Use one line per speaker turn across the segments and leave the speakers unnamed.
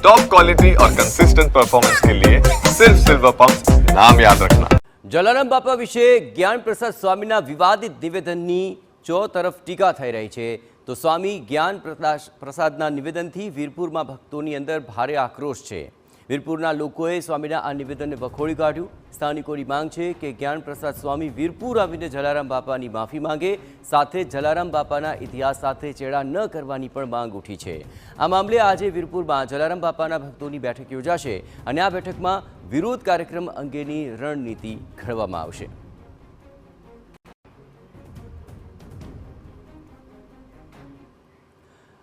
Top quality और consistent performance के लिए सिर्फ सिल्वर पंप नाम याद रखना।
જલારામ બાપા વિશે જ્ઞાન પ્રસાદ સ્વામીના વિવાદિત નિવેદનની ચોતરફ ટીકા થઈ રહી છે તો સ્વામી જ્ઞાન પ્રસાદના નિવેદનથી વીરપુરમાં ભક્તોની અંદર ભારે આક્રોશ છે। વીરપુરના લોકોએ સ્વામીના આ નિવેદનને વખોડી કાઢ્યું। સ્થાનિકોની માંગ છે કે જ્ઞાન પ્રસાદ સ્વામી વીરપુર આવીને જલારામ બાપાની માફી માંગે, સાથે જલારામ બાપાના ઇતિહાસ સાથે ચેડા ન કરવાની પણ માંગ ઉઠી છે। આ મામલે આજે વીરપુરમાં જલારામ બાપાના ભક્તોની બેઠક યોજાશે અને આ બેઠકમાં વિરોધ કાર્યક્રમ અંગેની રણનીતિ ઘડવામાં આવશે।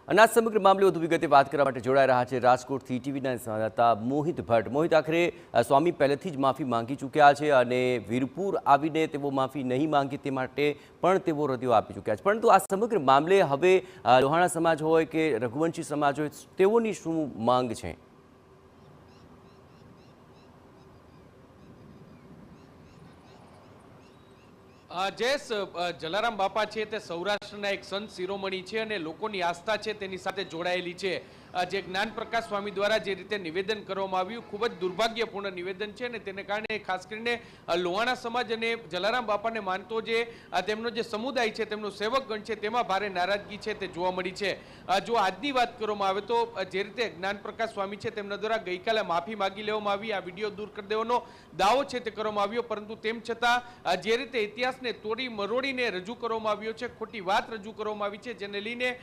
અને આ સમગ્ર મામલે વધુ વિગતે વાત કરવા માટે જોડાઈ રહ્યા છે રાજકોટથી ટીવીના સંવાદદાતા મોહિત ભટ્ટ। મોહિત, આખરે સ્વામી પહેલેથી જ માફી માંગી ચૂક્યા છે અને વીરપુર આવીને તેઓ માફી નહીં માંગે તે માટે પણ તેઓ રદિયો આપી ચૂક્યા છે, પરંતુ આ સમગ્ર મામલે હવે લોહાણા સમાજ હોય કે રઘુવંશી સમાજ હોય તેઓની શું માંગ છે?
જયેશ, જલારામ બાપા છે તે સૌરાષ્ટ્રના એક સંત શિરોમણી છે અને લોકોની આસ્થા છે તેની સાથે જોડાયેલી છે। જે જ્ઞાન પ્રકાશ સ્વામી દ્વારા જે રીતે નિવેદન કરવામાં આવ્યું ખૂબ જ દુર્ભાગ્યપૂર્ણ નિવેદન છે અને તેને કારણે ખાસ કરીને લોહાણા સમાજ અને જલારામ બાપાને માનતો જે તેમનો જે સમુદાય છે, તેમનો સેવકગણ છે, તેમાં ભારે નારાજગી છે તે જોવા મળી છે। જો આજની વાત કરવામાં આવે તો જે રીતે જ્ઞાન પ્રકાશ સ્વામી છે તેમના દ્વારા ગઈકાલે માફી માગી લેવામાં આવી, આ વિડીયો દૂર કરી દેવાનો દાવો છે તે કરવામાં આવ્યો, પરંતુ તેમ છતાં જે રીતે ઇતિહાસને તોડી મરોડીને રજૂ કરવામાં આવ્યો છે, ખોટી વાત રજૂ કરવામાં આવી છે, જેને લઈને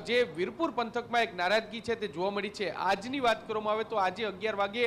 જે વીરપુર પંથકમાં એક નારાજગી છે તે જોવા મળી છે। આજની વાત કરવામાં આવે તો આજે 11 વાગે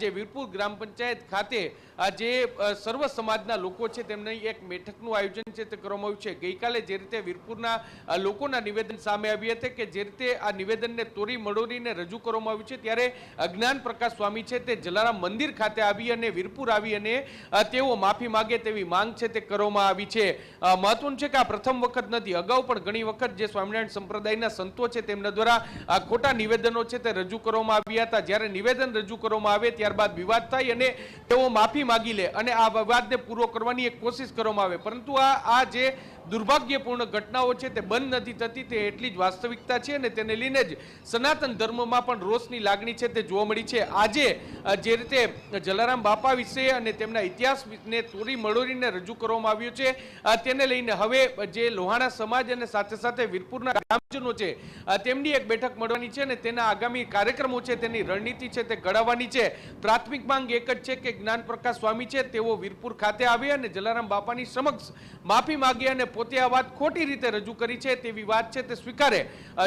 જે વીરપુર ગ્રામ પંચાયત ખાતે જે સર્વ સમાજના લોકો છે તેમની એક બેઠકનું આયોજન છે તે કરવામાં આવ્યું છે। ગઈકાલે જે રીતે વીરપુરના લોકોના નિવેદન સામે આવ્યા હતા કે જે રીતે આ નિવેદનને તોડી મરોડીને રજૂ કરવામાં આવ્યું છે, ત્યારે જ્ઞાન પ્રકાશ સ્વામી છે તે જલારામ મંદિર ખાતે આવી અને વીરપુર આવી અને તેઓ માફી માગે તેવી માંગ છે તે કરવામાં આવી છે। મહત્વનું છે કે આ પ્રથમ વખત નથી, અગાઉ પણ ઘણી વખત જે સ્વામિનારાયણ સંપ્રદાયના સંતો છે તેમના દ્વારા ખોટા નિવેદનો છે તે રજૂ કરવામાં આવ્યા હતા। જ્યારે નિવેદન રજૂ કરવામાં આવે ત્યારબાદ વિવાદ થાય અને તેઓ માફી માગી લે અને આ વિવાદને પૂરો કરવાની એક કોશિશ કરવામાં આવે, પરંતુ આ જે દુર્ભાગ્યપૂર્ણ ઘટનાઓ છે તે બંધ નથી થતી, તે એટલી જ વાસ્તવિકતા છે અને તેને લઈને જ સનાતન ધર્મમાં પણ રોષની લાગણી છે તે જોવા મળી છે। આજે જે રીતે જલારામ બાપા વિશે અને તેમના ઇતિહાસને તોડી મરોડીને રજૂ કરવામાં આવ્યો છે, તેને લઈને હવે જે લોહાણા સમાજ અને સાથે સાથે વીરપુરના ગ્રામજનો છે તેમની એક બેઠક મળવાની છે અને તેના આગામી કાર્યક્રમો છે તેની રણનીતિ છે તે ઘડવાની છે। પ્રાથમિક માંગ એક જ છે કે જ્ઞાન પ્રકાશ સ્વામી છે તેઓ વીરપુર ખાતે આવે અને જલારામ બાપાની સમક્ષ માફી માગે અને પોતે આ વાત ખોટી રીતે રજૂ કરી છે તેવી વાત છે તે સ્વીકારે।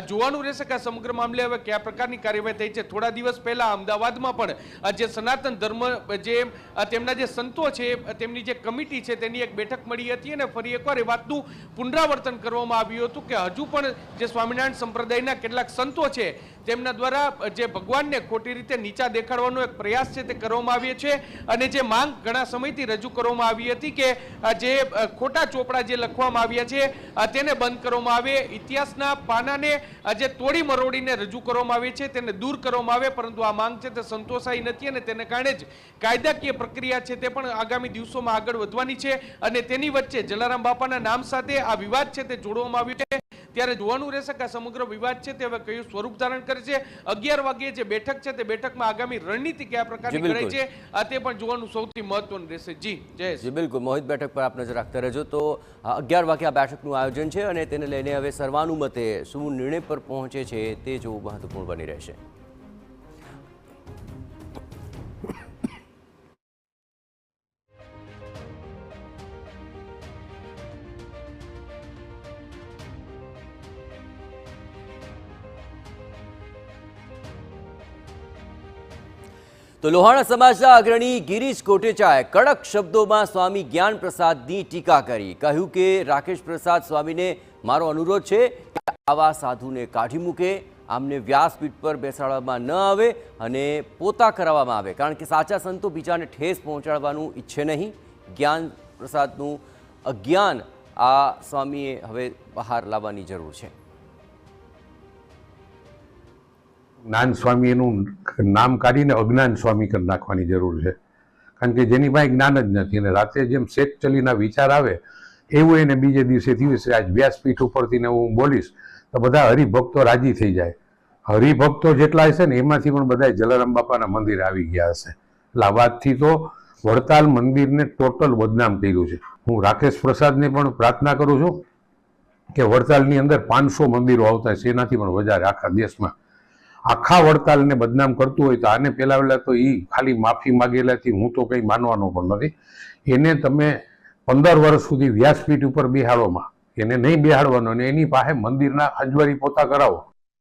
જોવાનું રહેશે કે આ સમગ્ર મામલે હવે કયા પ્રકારની કાર્યવાહી થઈ છે। થોડા દિવસ પહેલા અમદાવાદમાં પણ જે સનાતન ધર્મ જે તેમના જે સંતો છે તેમની જે કમિટી છે તેની એક બેઠક મળી હતી અને ફરી એકવાર એ વાતનું પુનરાવર્તન કરવામાં આવ્યું હતું કે હજુ પણ જે સ્વામિનારાયણ સંપ્રદાયના કેટલાક સંતો છે તેમના દ્વારા જે ભગવાનને ખોટી રીતે નીચા દેખાડવાનો એક પ્રયાસ છે તે કરવામાં આવ્યો છે અને જે માંગ ઘણા સમયથી રજૂ કરવામાં આવી હતી કે જે ખોટા ચોપડા જે લખવામાં આવ્યા છે તેને બંધ કરવામાં આવે, ઇતિહાસના પાનાને જે તોડી મરોડીને રજૂ કરવામાં આવે છે તેને દૂર કરવામાં આવે, પરંતુ આ માંગ છે તે સંતોષાઈ નથી અને તેને કારણે જ કાયદાકીય પ્રક્રિયા છે તે પણ આગામી દિવસોમાં આગળ વધવાની છે અને તેની વચ્ચે જલારામ બાપાના નામ સાથે આ વિવાદ છે તે જોડવામાં આવ્યું છે। ત્યારે જોવાનું રહેશે કે આ સમગ્ર વિવાદ છે તે હવે કયું સ્વરૂપ ધારણ કરે છે। 11 વાગ્યે જે બેઠક છે તે બેઠકમાં આગામી રણનીતિ કયા પ્રકારની ઘડાય છે તે પણ જોવાનું સૌથી મહત્વનું રહેશે। જી
બિલકુલ મોહિત, બેઠક પર આપ નજર રાખતા રહેજો। તો 11 વાગે આ બેઠકનું આયોજન છે અને તેને લઈને હવે સર્વાનુમતે શું નિર્ણય પર પહોંચે છે તે જોવું મહત્વપૂર્ણ બની રહેશે। તો લોહાણા સમાજના અગ્રણી ગિરીશ કોટેચાએ કડક શબ્દોમાં સ્વામી જ્ઞાન પ્રસાદની ટીકા કરી। કહ્યું કે રાકેશ પ્રસાદ સ્વામીને મારો અનુરોધ છે કે આવા સાધુને કાઢી મૂકે, આમને વ્યાસપીઠ પર બેસાડવામાં ન આવે અને પોતા કરાવવામાં આવે, કારણ કે સાચા સંતો બીજાને ઠેસ પહોંચાડવાનું ઈચ્છે નહીં। જ્ઞાન પ્રસાદનું અજ્ઞાન આ સ્વામીએ હવે બહાર લાવવાની જરૂર છે।
જ્ઞાન સ્વામી એનું નામ કાઢીને અજ્ઞાન સ્વામી કરી નાખવાની જરૂર છે, કારણ કે જેની પાસે જ્ઞાન જ નથી અને રાતે જેમ શેઠ ચલીના વિચાર આવે એવું એને બીજે દિવસે થયું છે। આજ વ્યાસપીઠ ઉપરથી હું બોલીશ તો બધા હરિભક્તો રાજી થઈ જાય હરિભક્તો જેટલા હશે ને એમાંથી પણ બધા જલારામ બાપાના મંદિર આવી ગયા હશે. એટલે આ વાતથી તો વડતાલ મંદિરને ટોટલ બદનામ કર્યું છે. હું રાકેશ પ્રસાદને પણ પ્રાર્થના કરું છું કે વડતાલની અંદર 500 મંદિરો આવતા છે, એનાથી પણ વધારે આખા દેશમાં. આખા વડતાલને બદનામ કરતું હોય તો આને પહેલા તો એ ખાલી માફી માગેલાથી હું તો કંઈ માનવાનો પણ નથી. એને તમે 15 વર્ષ સુધી વ્યાસપીઠ ઉપર બેહાડવામાં, એને નહીં બેહાડવાનો અને એની પાસે મંદિરના અજવાળી પોતા કરાવો